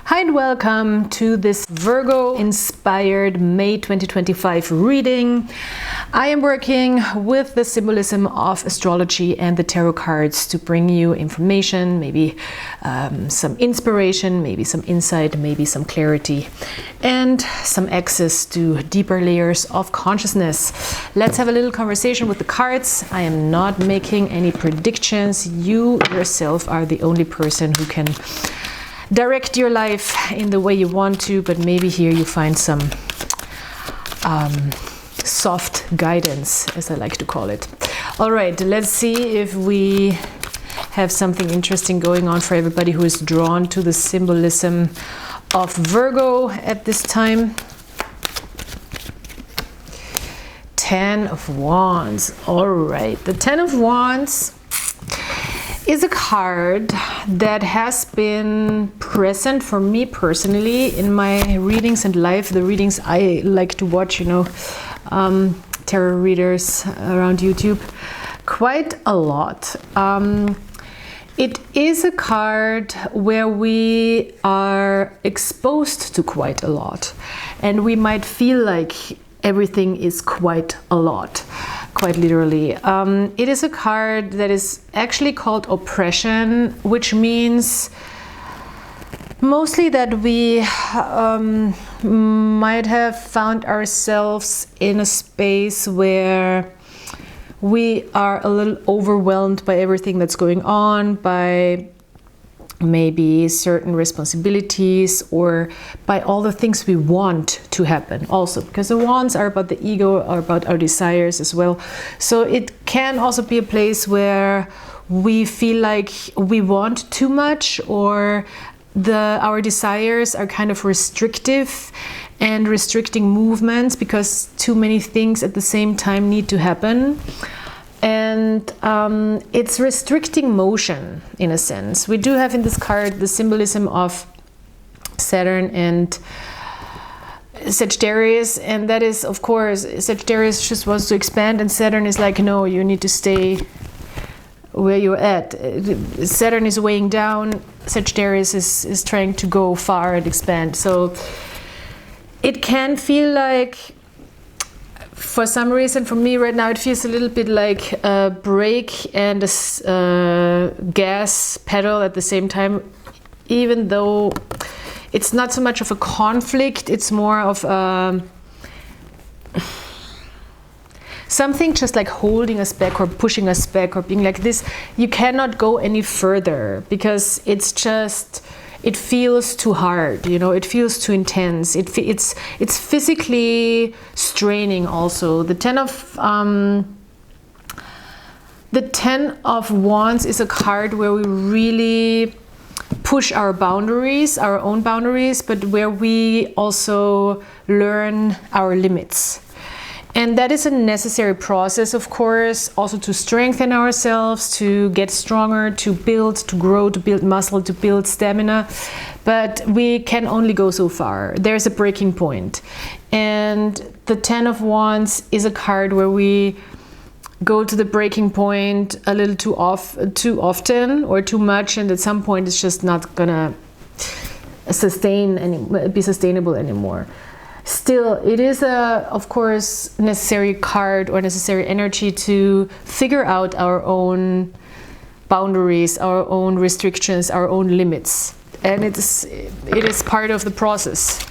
Hi and welcome to this Virgo inspired May 2025 reading. I am working with the symbolism of astrology and the tarot cards to bring you information, maybe some inspiration, maybe some insight, maybe some clarity, and some access to deeper layers of consciousness. Let's have a little conversation with the cards. I am not making any predictions. You yourself are the only person who can direct your life in the way you want to, but maybe here you find some soft guidance, as I like to call it. All right, let's see if we have something interesting going on for everybody who is drawn to the symbolism of Virgo at this time. 10 of Wands. All right, the 10 of Wands is a card that has been present for me personally in my readings and live, the readings I like to watch, tarot readers around YouTube, quite a lot. It is a card where we are exposed to quite a lot, and we might feel like everything is quite a lot. Quite literally. It is a card that is actually called oppression, which means mostly that we might have found ourselves in a space where we are a little overwhelmed by everything that's going on, by maybe certain responsibilities, or by all the things we want to happen also, because the wands are about the ego, are about our desires as well. So it can also be a place where we feel like we want too much, or our desires are kind of restrictive and restricting movements because too many things at the same time need to happen. And it's restricting motion in a sense. We do have in this card the symbolism of Saturn and Sagittarius, and that is, of course, Sagittarius just wants to expand, and Saturn is like, no, you need to stay where you're at. Saturn is weighing down, Sagittarius is trying to go far and expand. So it can feel like, for some reason, for me right now, it feels a little bit like a brake and a gas pedal at the same time, even though it's not so much of a conflict, it's more of something just like holding us back or pushing us back, or being like this, you cannot go any further because it's just, it feels too hard, it feels too intense. It's physically straining also. The 10 of Wands is a card where we really push our boundaries, our own boundaries, but where we also learn our limits. And that is a necessary process, of course, also to strengthen ourselves, to get stronger, to build, to grow, to build muscle, to build stamina. But we can only go so far. There's a breaking point. And the 10 of Wands is a card where we go to the breaking point a little too often or too much, and at some point it's just not gonna be sustainable anymore. Still, it is of course, necessary card or necessary energy to figure out our own boundaries, our own restrictions, our own limits, and it is part of the process.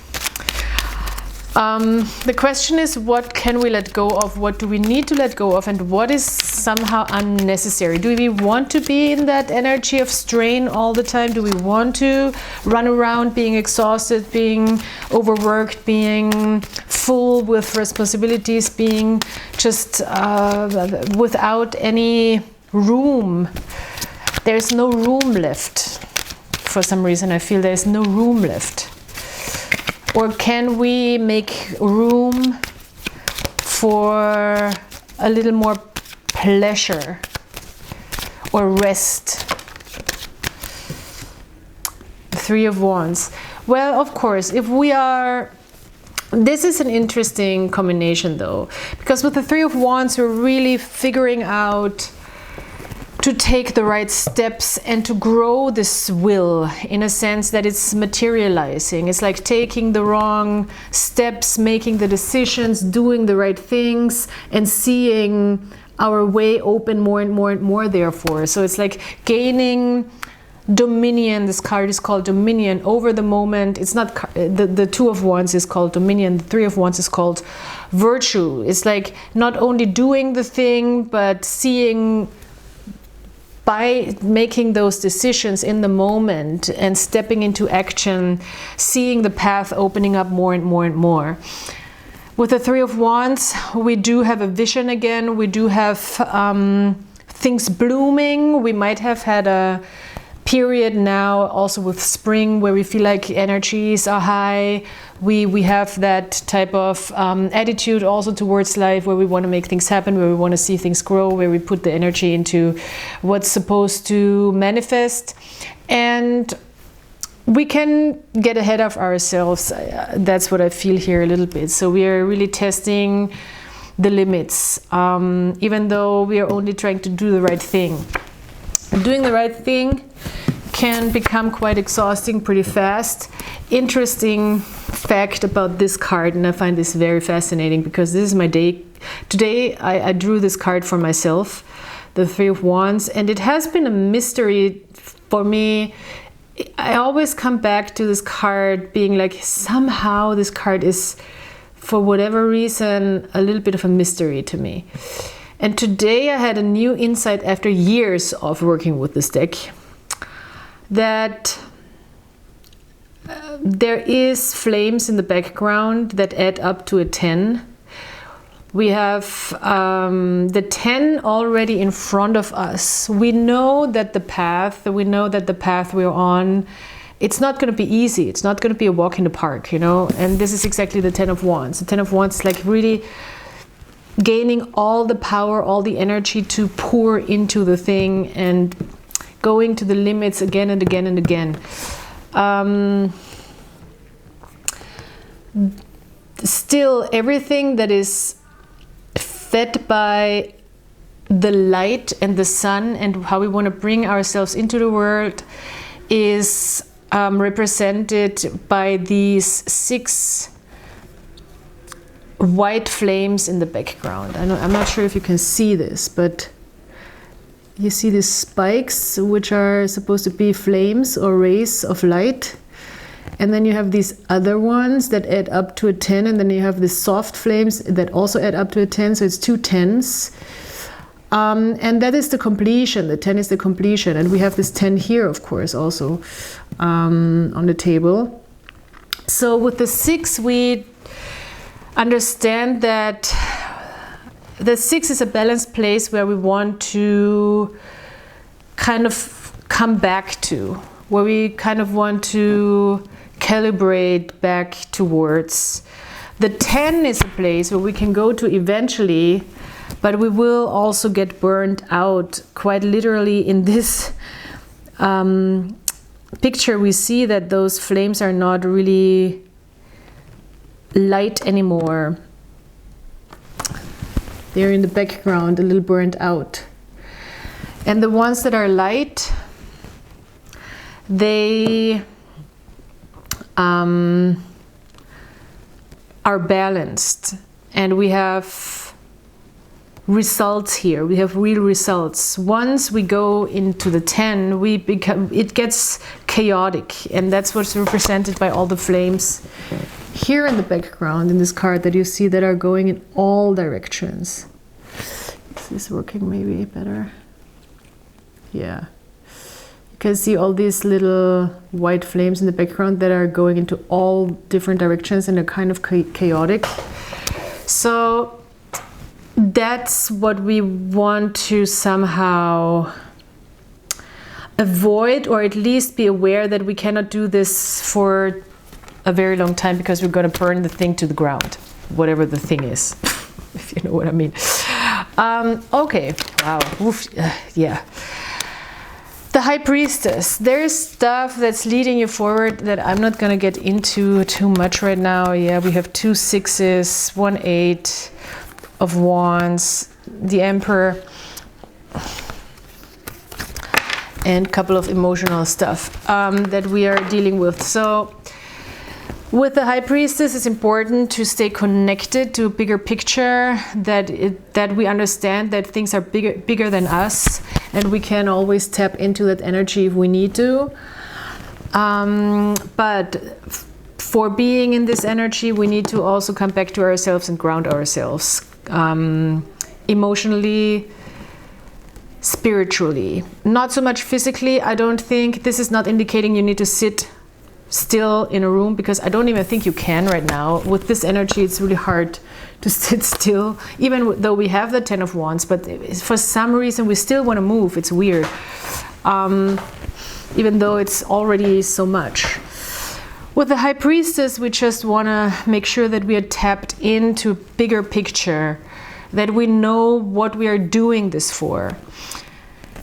The question is, what can we let go of? What do we need to let go of? And what is somehow unnecessary? Do we want to be in that energy of strain all the time? Do we want to run around being exhausted, being overworked, being full with responsibilities, being just without any room? There's no room left. For some reason, I feel there's no room left. Or can we make room for a little more pleasure or rest? The 3 of Wands. Well, of course, if we are... This is an interesting combination though, because with the 3 of Wands, we're really figuring out to take the right steps and to grow this will, in a sense that it's materializing. It's like taking the wrong steps, making the decisions, doing the right things, and seeing our way open more and more and more, therefore. So it's like gaining dominion. This card is called dominion over the moment. It's not the Two of Wands is called dominion. The Three of Wands is called virtue. It's like not only doing the thing, but seeing, by making those decisions in the moment and stepping into action, seeing the path opening up more and more and more. With the Three of Wands, we do have a vision again. We do have things blooming. We might have had a period now also with spring where we feel like energies are high. We have that type of attitude also towards life, where we want to make things happen, where we want to see things grow, where we put the energy into what's supposed to manifest. And we can get ahead of ourselves. That's what I feel here a little bit. So we are really testing the limits, even though we are only trying to do the right thing. Doing the right thing can become quite exhausting pretty fast. Interesting fact about this card, and I find this very fascinating because this is my day. Today I drew this card for myself, the Three of Wands, and it has been a mystery for me. I always come back to this card being like, somehow this card is, for whatever reason, a little bit of a mystery to me. And today I had a new insight after years of working with this deck, that there is flames in the background that add up to a 10. We have the 10 already in front of us. We know that the path we're on, it's not going to be easy. It's not going to be a walk in the park, you know. And this is exactly the 10 of Wands. The 10 of Wands is like really gaining all the power, all the energy to pour into the thing and going to the limits again and again and again. Still, everything that is fed by the light and the sun and how we want to bring ourselves into the world is represented by these 6 white flames in the background. I'm not sure if you can see this, but you see these spikes, which are supposed to be flames or rays of light. And then you have these other ones that add up to a 10, and then you have the soft flames that also add up to a 10, so it's 2 10s. And that is the completion. The 10 is the completion. And we have this 10 here, of course, also on the table. So with the 6, we understand that the 6 is a balanced place where we want to kind of come back to, where we kind of want to calibrate back towards. The 10 is a place where we can go to eventually, but we will also get burned out. Quite literally in this picture, we see that those flames are not really light anymore. They're in the background, a little burnt out. And the ones that are light, they are balanced. And we have results here. We have real results. Once we go into the 10, it gets chaotic. And that's what's represented by all the flames here in the background in this card that you see that are going in all directions. Is this working maybe better? Yeah. You can see all these little white flames in the background that are going into all different directions and are kind of chaotic. So that's what we want to somehow avoid, or at least be aware that we cannot do this for a very long time, because we're going to burn the thing to the ground, whatever the thing is, if you know what I mean. Okay, wow. Oof. Yeah. The High Priestess. There's stuff that's leading you forward that I'm not going to get into too much right now. Yeah, we have 2 6s, 1 8 of Wands, the Emperor. and a couple of emotional stuff that we are dealing with. So with the High Priestess, it's important to stay connected to a bigger picture, that we understand that things are bigger than us, and we can always tap into that energy if we need to. But for being in this energy, we need to also come back to ourselves and ground ourselves emotionally, spiritually. Not so much physically. I don't think this is not indicating you need to sit still in a room, because I don't even think you can right now. With this energy, it's really hard to sit still, even though we have the 10 of Wands, but for some reason we still want to move. It's weird, even though it's already so much. With the High Priestess, we just want to make sure that we are tapped into a bigger picture, that we know what we are doing this for,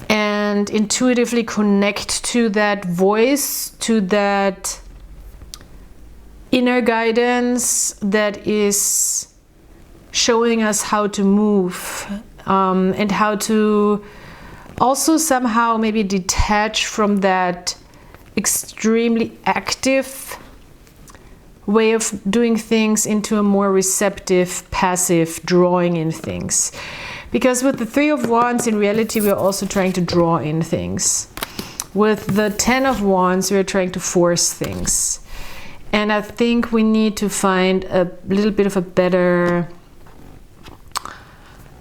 and intuitively connect to that voice, to that inner guidance that is showing us how to move, and how to also somehow maybe detach from that extremely active way of doing things into a more receptive, passive, drawing in things. Because with the 3 of Wands, in reality, we are also trying to draw in things. With the 10 of Wands, we are trying to force things. And I think we need to find a little bit of a better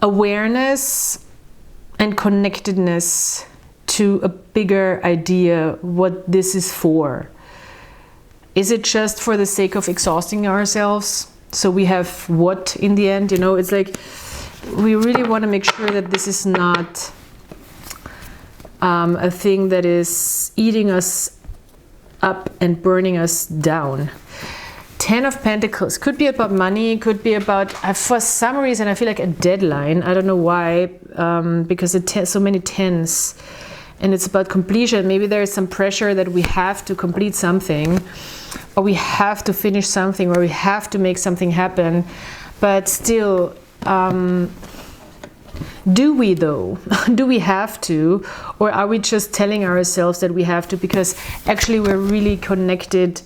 awareness and connectedness to a bigger idea what this is for. Is it just for the sake of exhausting ourselves? So we have what in the end? You know, it's like we really want to make sure that this is not a thing that is eating us up and burning us down. 10 of Pentacles could be about money, could be about, for some reason, I feel like a deadline. I don't know why, because it's so many 10s. And it's about completion. Maybe there is some pressure that we have to complete something, or we have to finish something, or we have to make something happen. But still, do we though? Do we have to? Or are we just telling ourselves that we have to because actually we're really connected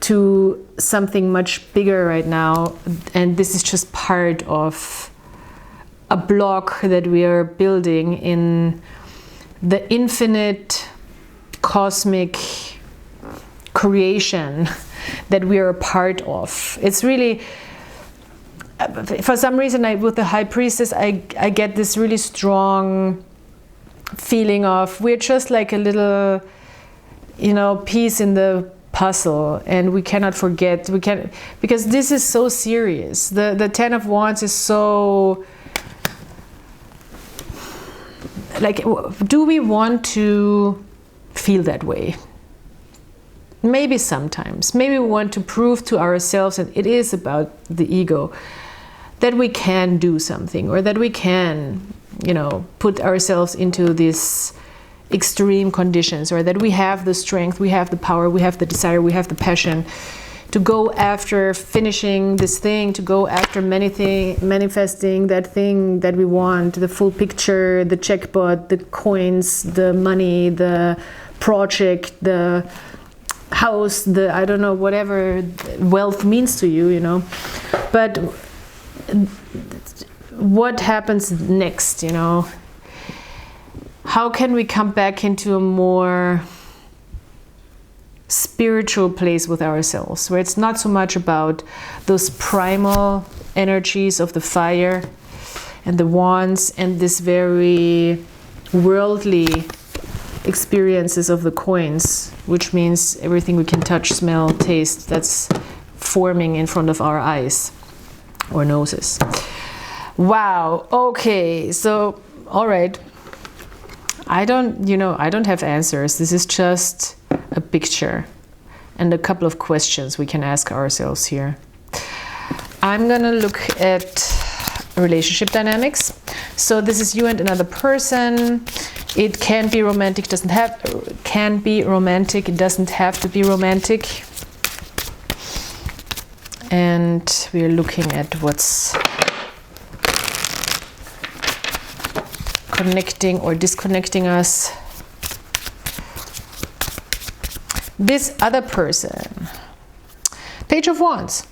to something much bigger right now, and this is just part of a block that we are building in the infinite cosmic creation that we are a part of. It's really, for some reason, with the High Priestess, I get this really strong feeling of we're just like a little, you know, piece in the puzzle, and we cannot forget, because this is so serious. The 10 of Wands is so, like, do we want to feel that way? Maybe sometimes. Maybe we want to prove to ourselves, and it is about the ego, that we can do something, or that we can, you know, put ourselves into these extreme conditions, or that we have the strength, we have the power, we have the desire, we have the passion to go after finishing this thing, to go after manifesting that thing that we want, the full picture, the jackpot, the coins, the money, the project, the house, the, I don't know, whatever wealth means to you, you know. But what happens next, you know? How can we come back into a more spiritual place with ourselves, where it's not so much about those primal energies of the fire and the wands and this very worldly experiences of the coins, which means everything we can touch, smell, taste, that's forming in front of our eyes or noses. Wow. Okay. So, all right. I don't have answers. This is just a picture and a couple of questions we can ask ourselves here. I'm gonna look at relationship dynamics. So this is you and another person. It can be romantic, can be romantic, it doesn't have to be romantic. And we're looking at what's connecting or disconnecting us. this other person. Page of Wands.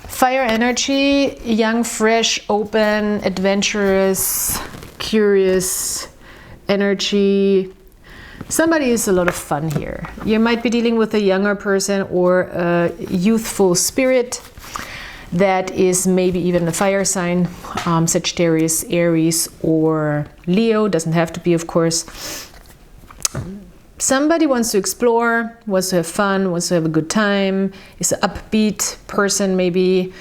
Fire energy, young, fresh, open, adventurous, curious energy. Somebody is a lot of fun here. You might be dealing with a younger person or a youthful spirit that is maybe even a fire sign, Sagittarius, Aries, or Leo. Doesn't have to be, of course. Somebody wants to explore, wants to have fun, wants to have a good time, is an upbeat person maybe,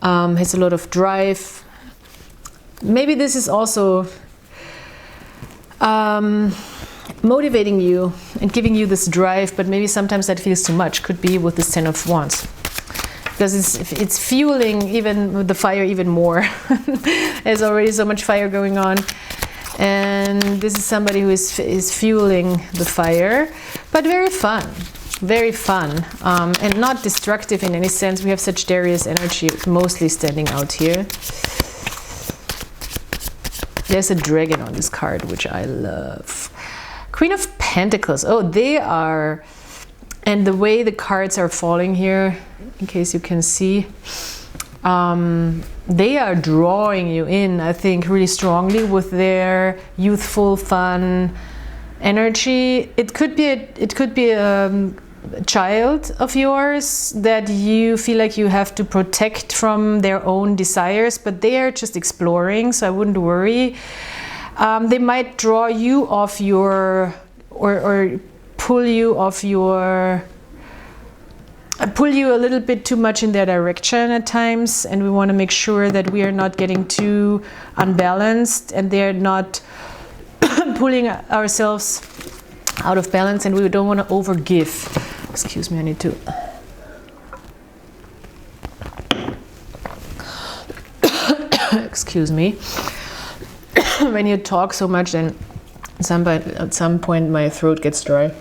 has a lot of drive. Maybe this is also motivating you and giving you this drive, but maybe sometimes that feels too much. Could be with this 10 of Wands. Because it's fueling even the fire even more. There's already so much fire going on. And this is somebody who is fueling the fire, but very fun, and not destructive in any sense. We have Sagittarius energy mostly standing out here. There's a dragon on this card, which I love. Queen of Pentacles. Oh, they are, and the way the cards are falling here, in case you can see, they are drawing you in, I think, really strongly with their youthful, fun energy. It could be a child of yours that you feel like you have to protect from their own desires, but they are just exploring, so I wouldn't worry. They might draw you off your, or pull you off your, pull you a little bit too much in their direction at times, and we want to make sure that we are not getting too unbalanced and they're not pulling ourselves out of balance, and we don't want to overgive. Excuse me, I need to excuse me. When you talk so much, then at some point my throat gets dry.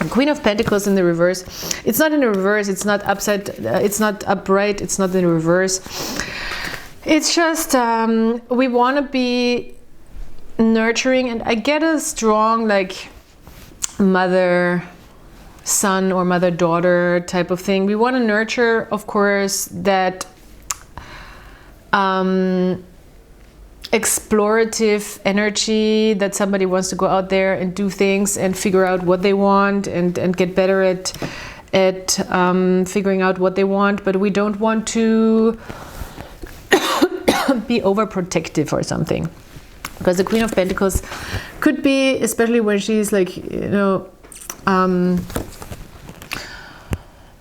Queen of Pentacles in the reverse. It's not in the reverse, it's not upside, it's not upright, it's not in the reverse. It's just we want to be nurturing, and I get a strong like mother son or mother daughter type of thing. We want to nurture, of course, that explorative energy, that somebody wants to go out there and do things and figure out what they want and get better at figuring out what they want, but we don't want to be overprotective or something, because the Queen of Pentacles could be, especially when she's like, you know,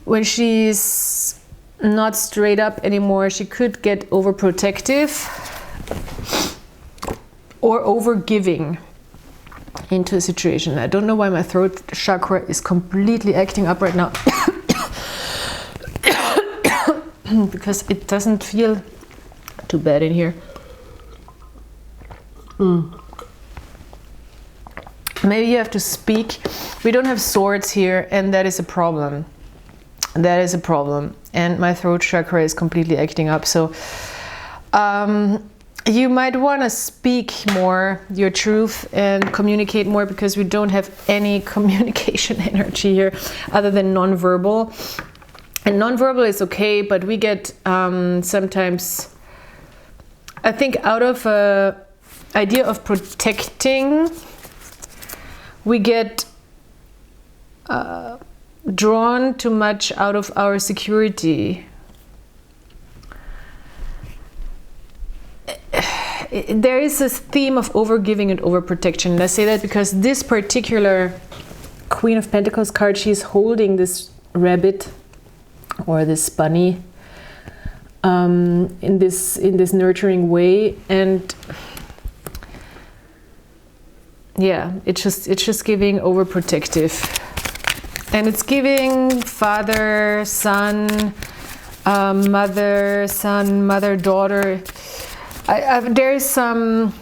when she's not straight up anymore, she could get overprotective or overgiving into a situation. I don't know why my throat chakra is completely acting up right now. Because it doesn't feel too bad in here. Maybe you have to speak. We don't have swords here, and that is a problem. That is a problem. And my throat chakra is completely acting up. So you might want to speak more your truth and communicate more, because we don't have any communication energy here other than non-verbal. And non-verbal is okay, but we get sometimes, I think, out of a idea of protecting, we get drawn too much out of our security. There is this theme of overgiving and overprotection. And I say that because this particular Queen of Pentacles card, she's holding this rabbit or this bunny in this nurturing way, and yeah, it's just giving overprotective, and it's giving father son, mother son, mother daughter. There is some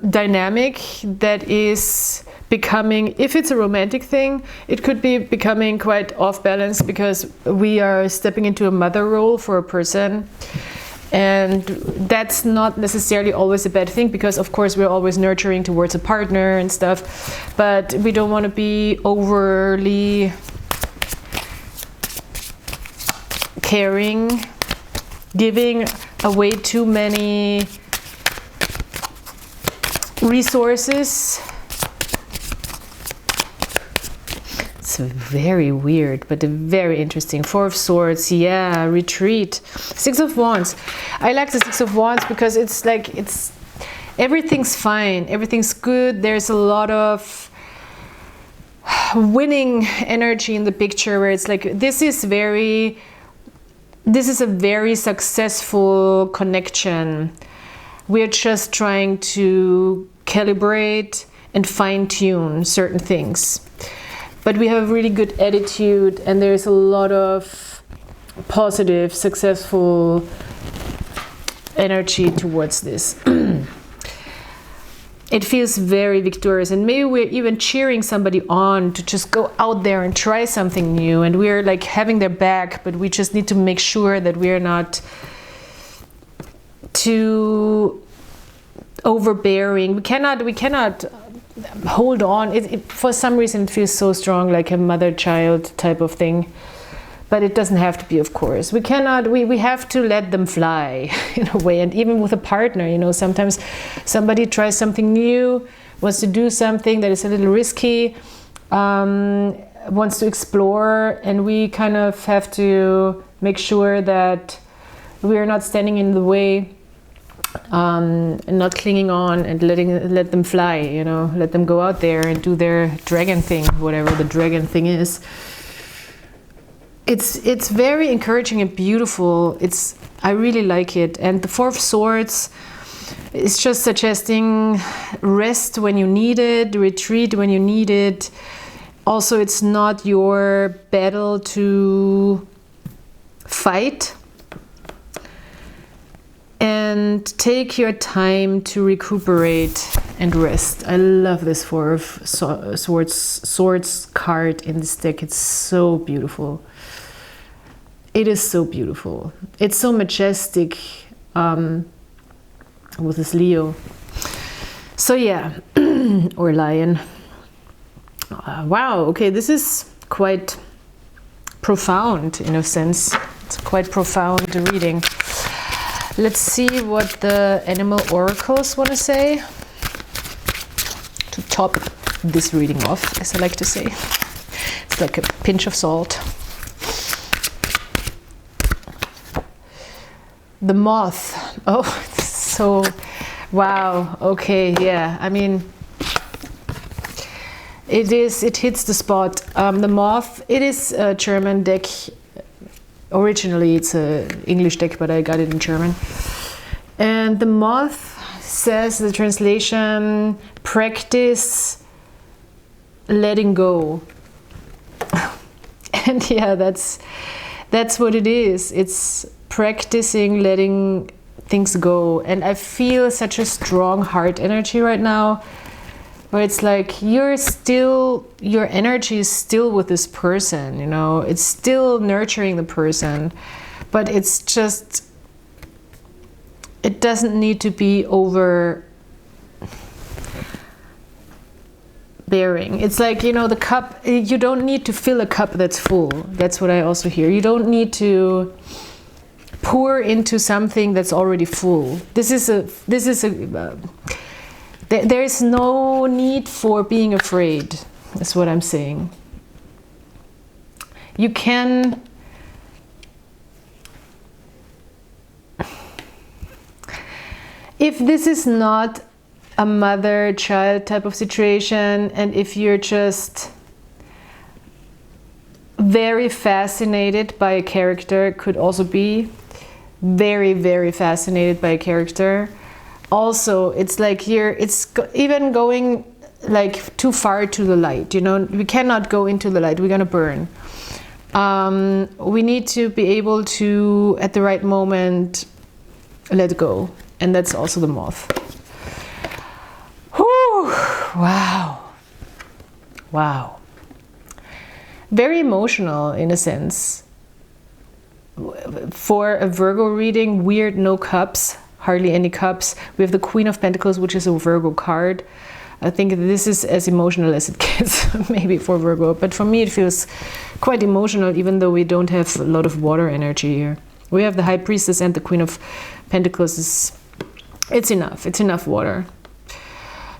dynamic that is becoming, if it's a romantic thing, it could be becoming quite off balance, because we are stepping into a mother role for a person, And that's not necessarily always a bad thing, because of course we're always nurturing towards a partner and stuff, but we don't want to be overly caring, giving away too many resources. It's very weird, but very interesting. Four of Swords, yeah, retreat. Six of Wands. I like the Six of Wands because it's like, everything's fine, everything's good. There's a lot of winning energy in the picture, where it's like, this is a very successful connection. We're just trying to calibrate and fine-tune certain things. But we have a really good attitude, and there's a lot of positive, successful energy towards this. It feels very victorious, and maybe we're even cheering somebody on to just go out there and try something new, and we're like having their back, but we just need to make sure that we're not too overbearing. We cannot hold on. For some reason it feels so strong, like a mother-child type of thing, but it doesn't have to be, of course. We have to let them fly in a way. And even with a partner, you know, sometimes somebody tries something new, wants to do something that is a little risky, wants to explore, and we kind of have to make sure that we are not standing in the way, and not clinging on, and let them fly, you know, let them go out there and do their dragon thing, whatever the dragon thing is. It's very encouraging and beautiful. I really like it. And the Four of Swords is just suggesting rest when you need it, retreat when you need it. Also, it's not your battle to fight. And take your time to recuperate and rest. I love this Four of Swords card in this deck. It's so beautiful. It is so beautiful. It's so majestic with this Leo. So yeah, or lion. Wow, okay, this is quite profound in a sense. It's quite profound reading. Let's see what the animal oracles want to say to top this reading off, as I like to say. It's like a pinch of salt. The moth. Oh, so wow. Okay, yeah. I mean, it hits the spot. The moth. It is a German deck. Originally, it's an English deck, but I got it in German. And the moth says, the translation, practice letting go. And yeah, that's what it is. It's practicing letting things go. And I feel such a strong heart energy right now, where it's like your energy is still with this person, you know, it's still nurturing the person, but it's just, it doesn't need to be overbearing. It's like, you know, the cup, you don't need to fill a cup that's full. That's what I also hear. You don't need to pour into something that's already full. There is no need for being afraid, is what I'm saying. You can if this is not a mother-child type of situation, and if you're just very fascinated by a character, could also be very, very fascinated by a character. Also, it's like it's even going like too far to the light, you know, we cannot go into the light, we're gonna burn. We need to be able to, at the right moment, let go. And that's also the moth. Whew, wow. Wow. Very emotional in a sense. for a Virgo reading, weird, no cups, hardly any cups. We have the Queen of Pentacles, which is a Virgo card. I think this is as emotional as it gets, maybe for Virgo. But for me, it feels quite emotional, even though we don't have a lot of water energy here. We have the High Priestess and the Queen of Pentacles. It's enough. It's enough water.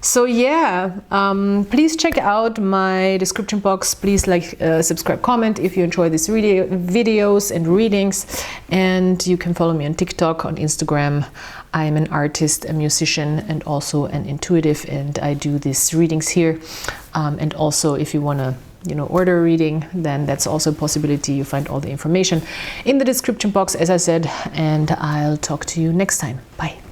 So yeah, please check out my description box. Please like, subscribe, comment if you enjoy these videos and readings. And you can follow me on TikTok, on Instagram. I am an artist, a musician, and also an intuitive, and I do these readings here. And also, if you want to, order a reading, then that's also a possibility. You find all the information in the description box, as I said, and I'll talk to you next time. Bye.